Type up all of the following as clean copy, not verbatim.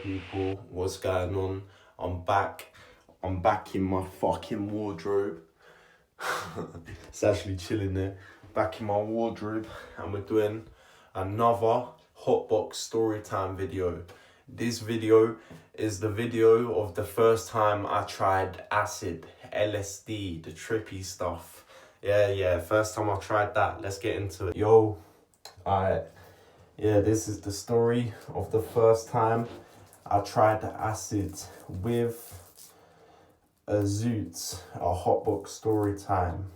people, what's going on? I'm back. I'm back in my fucking wardrobe. It's actually chilling there. Back in my wardrobe, and we're doing another hotbox storytime video. This video is the video of the first time I tried acid, LSD, the trippy stuff. Yeah, first time I tried that. Let's get into it. Yo, this is the story of the first time I tried the acid with a Zoot, a hotbox story time.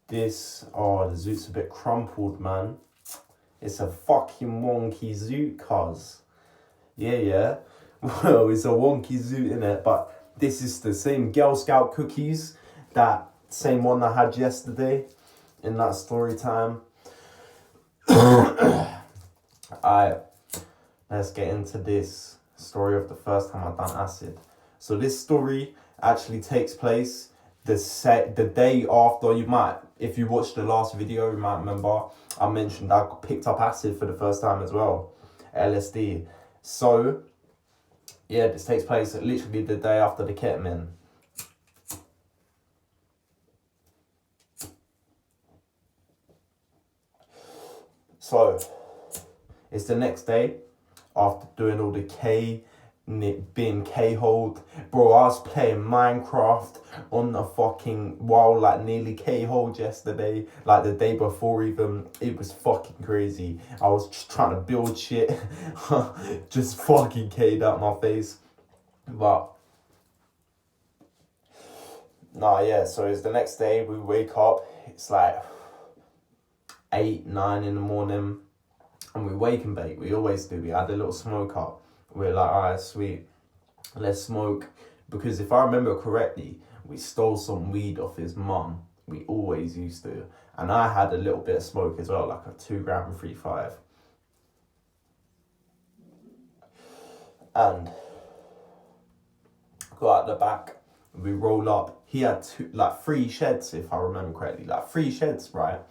The Zoot's a bit crumpled, man. It's a fucking wonky Zoot, cuz. Yeah. Well, it's a wonky Zoot in it, but this is the same Girl Scout cookies, that same one I had yesterday in that story time. Alright, let's get into this story of the first time I done acid. So this story actually takes place the day after. If you watched the last video, you might remember I mentioned I picked up acid for the first time as well, LSD. So yeah, this takes place literally the day after the ketamine. So it's the next day after doing all the being K-holed. Bro, I was playing Minecraft on the while nearly K-holed yesterday, like the day before even. It was fucking crazy. I was just trying to build shit, just fucking K'd out my face. But so it's the next day. We wake up, it's like 8, 9 in the morning. And we wake and bake, we always do. We had a little smoke up. We're like, alright, sweet, let's smoke. Because if I remember correctly, we stole some weed off his mum. We always used to. And I had a little bit of smoke as well, like a 2 gram 3.5. And go out the back, we roll up. He had 3 sheds, if I remember correctly. 3 sheds, right?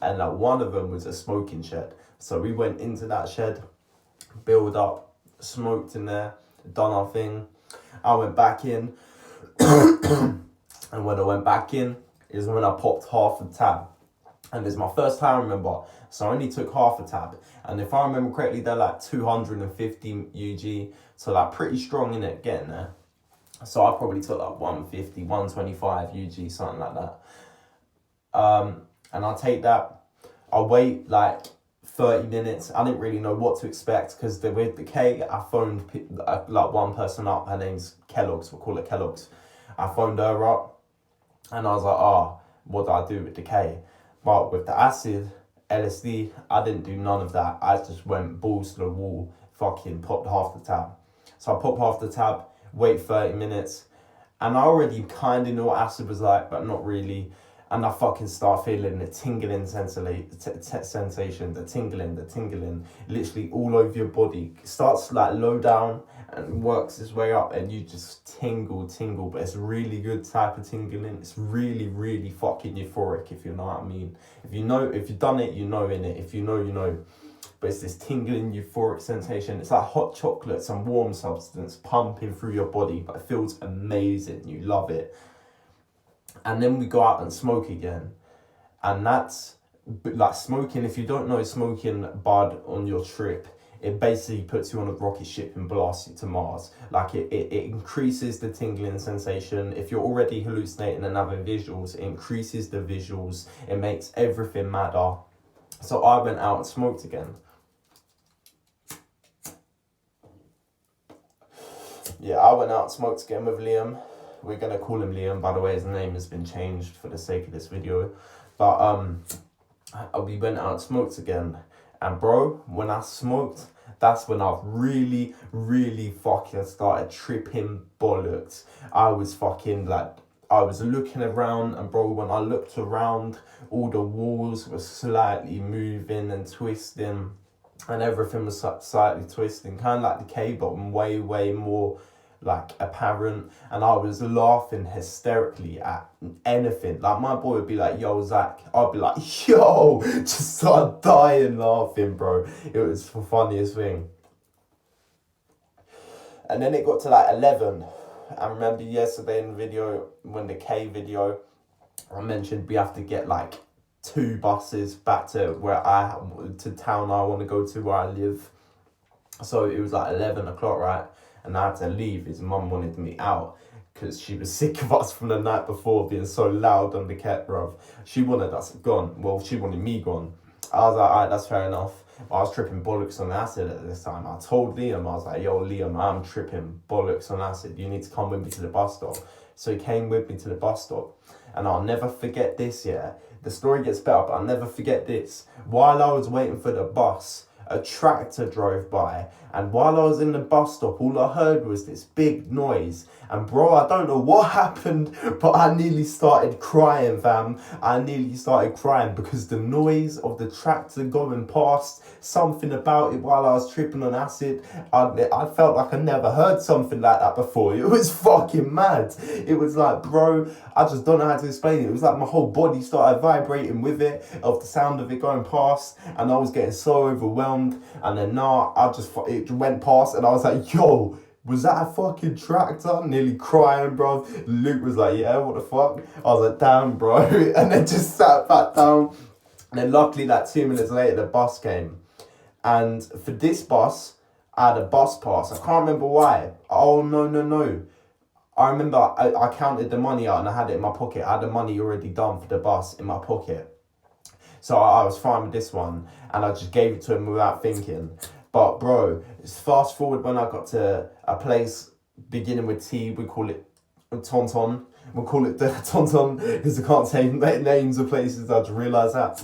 And one of them was a smoking shed. So we went into that shed, build up, smoked in there, done our thing. I went back in, and when I went back in is when I popped half a tab. And it's my first time, remember, so I only took half a tab. And if I remember correctly, they're 250 UG, so pretty strong in it, getting there. So I probably took 150, 125 UG, something like that. And I take that, I wait 30 minutes. I didn't really know what to expect because with the K, I phoned one person up. Her name's Kellogg's. We'll call it Kellogg's. I phoned her up, and I was like, what do I do with the K? But with the acid, LSD, I didn't do none of that. I just went balls to the wall, fucking popped half the tab. So I popped half the tab, wait 30 minutes, and I already kind of knew what acid was like, but not really. And I fucking start feeling the tingling sensation, the tingling, literally all over your body. It starts low down and works its way up, and you just tingle, but it's really good type of tingling. It's really, really fucking euphoric, if you know what I mean. If you've done it, you know in it. If you know, you know. But it's this tingling, euphoric sensation. It's like hot chocolate, some warm substance pumping through your body, but it feels amazing. You love it. And then we go out and smoke again. And that's smoking. If you don't know, smoking bud on your trip, it basically puts you on a rocket ship and blasts you to Mars. It increases the tingling sensation. If you're already hallucinating and having visuals, it increases the visuals. It makes everything madder. So I went out and smoked again. Yeah, I went out and smoked again with Liam. We're going to call him Liam, by the way. His name has been changed for the sake of this video. But we went out and smoked again. And bro, when I smoked, that's when I really, really fucking started tripping bollocks. I was I was looking around, and bro, when I looked around, all the walls were slightly moving and twisting. And everything was slightly twisting. Kind of like the K, but way, way more apparent. And I was laughing hysterically at anything. My boy would be like, yo, Zach. I'd be like, yo, just start dying laughing, bro. It was the funniest thing. And then it got to like 11. I remember yesterday in the video, when the K video, I mentioned we have to get like 2 buses back to to town I want to go to, where I live. So it was like 11 o'clock, right? And I had to leave. His mum wanted me out because she was sick of us from the night before being so loud on the cat, bruv. She wanted us gone. Well, she wanted me gone. I was like, alright, that's fair enough. But I was tripping bollocks on acid at this time. I told Liam, I was like, yo, Liam, I'm tripping bollocks on acid. You need to come with me to the bus stop. So he came with me to the bus stop. And I'll never forget this, yeah. The story gets better, but I'll never forget this. While I was waiting for the bus, a tractor drove by, and while I was in the bus stop, all I heard was this big noise. And bro, I don't know what happened, but I nearly started crying, fam. I nearly started crying because the noise of the tractor going past, something about it while I was tripping on acid, I felt like I never heard something like that before. It was fucking mad. It was like, bro, I just don't know how to explain it. It was like my whole body started vibrating with it, of the sound of it going past, and I was getting so overwhelmed. And then it went past, and I was like, yo, was that a fucking tractor? Nearly crying, bro. Luke was like, yeah, what the fuck? I was like, damn, bro. And then just sat back down. And then luckily, like 2 minutes later, the bus came. And for this bus, I had a bus pass. I can't remember why. Oh, no. I remember I counted the money out and I had it in my pocket. I had the money already done for the bus in my pocket. So I was fine with this one, and I just gave it to him without thinking. But bro, fast forward when I got to a place beginning with T, we call it Tonton. We'll call it the Tonton because I can't say names of places. I just realised that.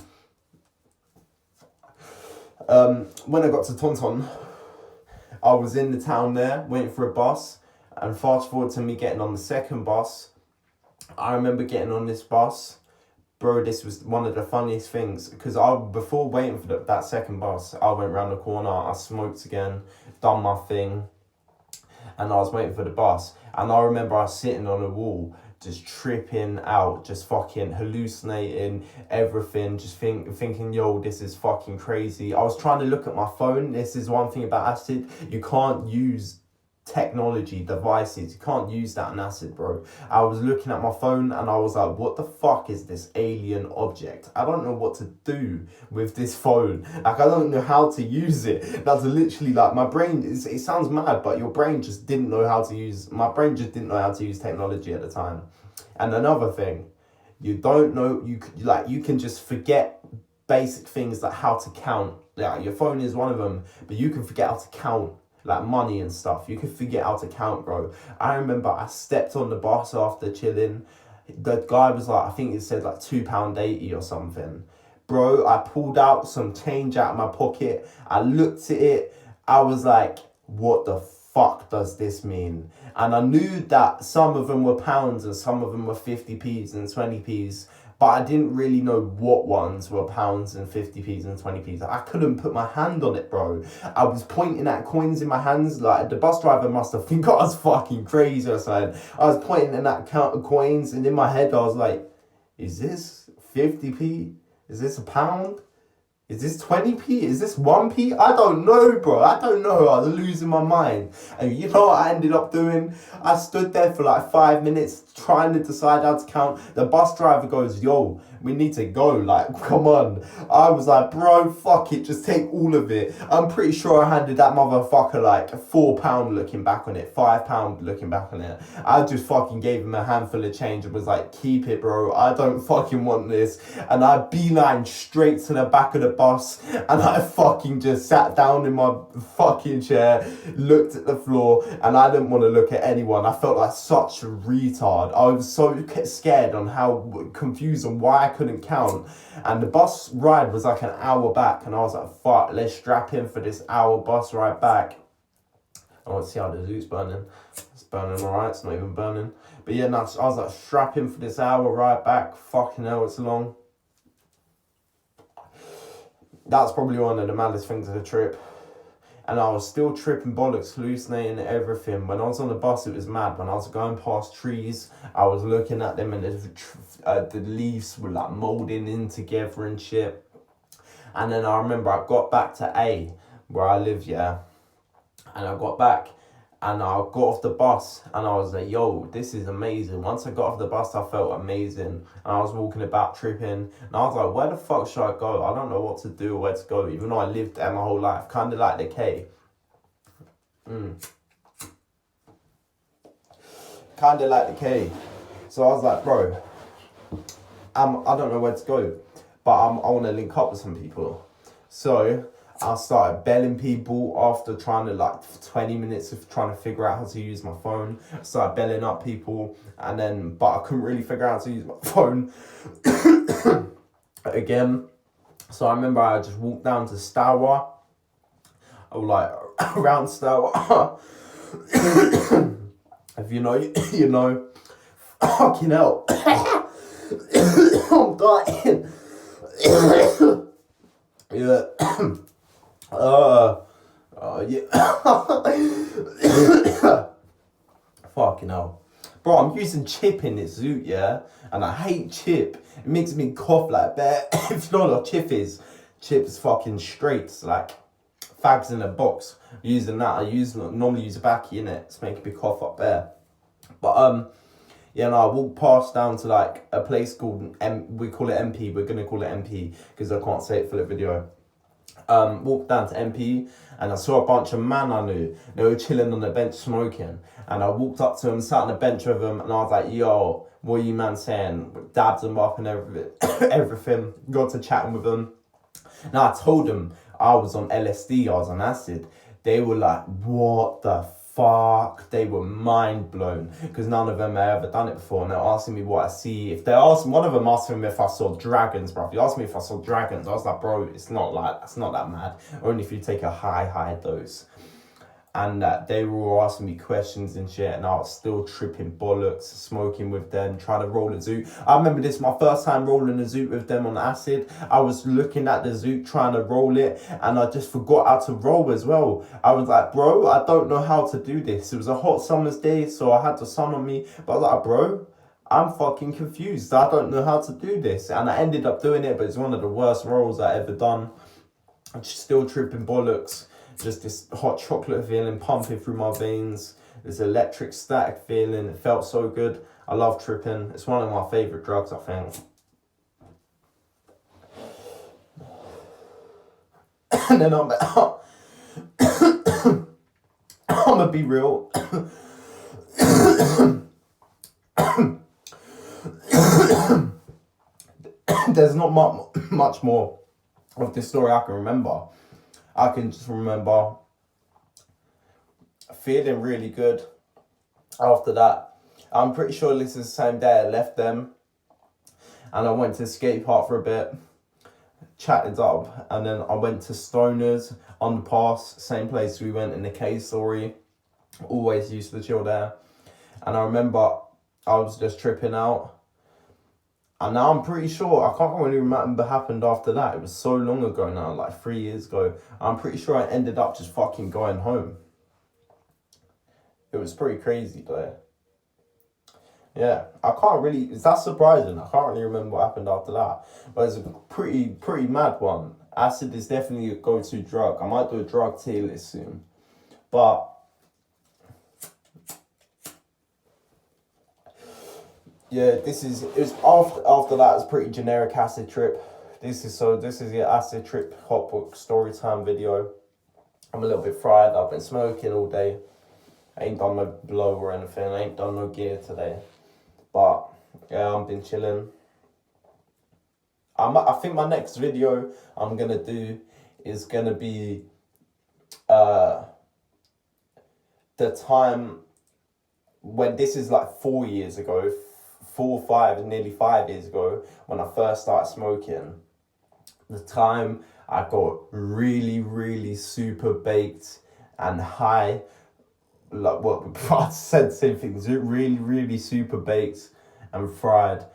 When I got to Tonton, I was in the town there waiting for a bus, and fast forward to me getting on the second bus. I remember getting on this bus. Bro, this was one of the funniest things, because before waiting for that second bus, I went round the corner, I smoked again, done my thing, and I was waiting for the bus. And I remember I was sitting on a wall, just tripping out, just fucking hallucinating everything, just thinking, yo, this is fucking crazy. I was trying to look at my phone. This is one thing about acid. You can't use technology devices, you can't use that in acid, bro. I was looking at my phone and I was like, what the fuck is this alien object? I don't know what to do with this phone. Like, I don't know how to use it. That's literally like my brain it sounds mad, but your brain just didn't know how to use technology at the time. And another thing, you don't know, you can just forget basic things like how to count. Like, your phone is one of them, but you can forget how to count like money and stuff. You can forget how to count, bro. I remember I stepped on the bus after chilling. The guy was like, I think it said like £2.80 or something. Bro, I pulled out some change out of my pocket. I looked at it. I was like, what the fuck does this mean? And I knew that some of them were pounds and some of them were 50p's and 20p's. But I didn't really know what ones were pounds and 50p's and 20p's. I couldn't put my hand on it, bro. I was pointing at coins in my hands. Like, the bus driver must have think I was fucking crazy or something. I was pointing at that count of coins, and in my head I was like, is this 50p? Is this a pound? Is this 20p? Is this 1p? I don't know, bro. I don't know. I was losing my mind. And you know what I ended up doing? I stood there for like 5 minutes trying to decide how to count. The bus driver goes, yo, we need to go. Like, come on. I was like, bro, fuck it. Just take all of it. I'm pretty sure I handed that motherfucker like £4 looking back on it. £5 looking back on it. I just fucking gave him a handful of change and was like, keep it, bro. I don't fucking want this. And I beeline straight to the back of the bus, and I fucking just sat down in my fucking chair, looked at the floor, and I didn't want to look at anyone. I felt like such a retard. I was so scared on how confused on why I couldn't count. And the bus ride was like an hour back, and I was like, fuck, let's strap in for this hour bus ride back. I want to see how the zoot's burning. It's burning alright, it's not even burning. But yeah, no, I was like, strap in for this hour ride back. Fucking hell, it's long. That's probably one of the maddest things of the trip. And I was still tripping bollocks, hallucinating everything. When I was on the bus, it was mad. When I was going past trees, I was looking at them, and the leaves were like moulding in together and shit. And then I remember I got back to A, where I live, yeah. And I got back, And I got off the bus and I was like, yo, this is amazing. Once I got off the bus, I felt amazing. And I was walking about tripping. And I was like, where the fuck should I go? I don't know what to do or where to go, even though I lived there my whole life. Kind of like the K. Kind of like the K. So I was like, bro, I don't know where to go. But I want to link up with some people. So I started belling people after trying to 20 minutes of trying to figure out how to use my phone. I started belling up people but I couldn't really figure out how to use my phone again. So I remember I just walked down to Stour. I was like around Stour. If you know, you know. Fucking hell. I'm dying. Yeah. Yeah. Fucking hell. Bro, I'm using chip in this zoot, yeah? And I hate chip. It makes me cough like that. If you know what chip is fucking straight, like fags in a box. Using that, I normally use a backy in it. It's making me cough up there. But yeah, no, I walked past down to like a place called we call it MP. We're gonna call it MP because I can't say it for the video. Walked down to MP and I saw a bunch of man I knew. They were chilling on the bench smoking. And I walked up to them, sat on the bench with them, and I was like, yo, what are you man saying? Dabbed them up and everything. Got to chatting with them. Now I told them I was on LSD, I was on acid. They were like, what the fuck? They were mind blown because none of them had ever done it before, and they're asking me what I see. One of them asked me if I saw dragons, bro. He asked me if I saw dragons. I was like, bro, it's not that mad. Only if you take a high dose. And they were all asking me questions and shit, and I was still tripping bollocks, smoking with them, trying to roll a zoot. I remember this, my first time rolling a zoot with them on acid. I was looking at the zoot, trying to roll it, and I just forgot how to roll as well. I was like, bro, I don't know how to do this. It was a hot summer's day, so I had the sun on me, but I was like, bro, I'm fucking confused. I don't know how to do this. And I ended up doing it, but it's one of the worst rolls I ever done. I'm just still tripping bollocks. Just this hot chocolate feeling pumping through my veins. This electric static feeling. It felt so good. I love tripping. It's one of my favourite drugs, I think. And then I'm gonna be real. There's not much more of this story I can remember. I can just remember feeling really good after that. I'm pretty sure this is the same day I left them and I went to the skate park for a bit, chatted up, and then I went to Stoners on the pass, same place we went in the K story. Always used to chill there. And I remember I was just tripping out. And now I'm pretty sure, I can't really remember what happened after that. It was so long ago now, like 3 years ago. I'm pretty sure I ended up just fucking going home. It was pretty crazy though. Yeah, I can't really, that's surprising. I can't really remember what happened after that. But it's a pretty mad one. Acid is definitely a go-to drug. I might do a drug tier list soon. But yeah, it was after that, it was pretty generic acid trip. This is the acid trip hotbox storytime video. I'm a little bit fried. I've been smoking all day. I ain't done no blow or anything. I ain't done no gear today. But yeah, I've been chilling. I think my next video I'm gonna do is gonna be the time when this is like 4 years ago. 4, 5, nearly 5 years ago, when I first started smoking, the time I got really super baked and high, like what I said the same thing, really super baked and fried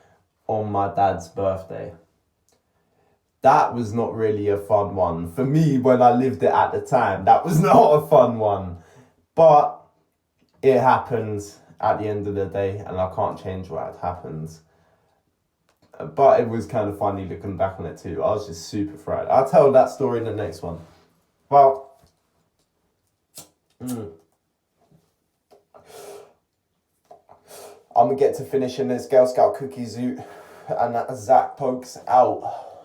on my dad's birthday. That was not really a fun one. For me, when I lived it at the time, that was not a fun one. But it happened at the end of the day, and I can't change what had happened. But it was kind of funny looking back on it too. I was just super fried. I'll tell that story in the next one. Well, I'm gonna get to finishing this Girl Scout cookie zoot, and Zach pokes out.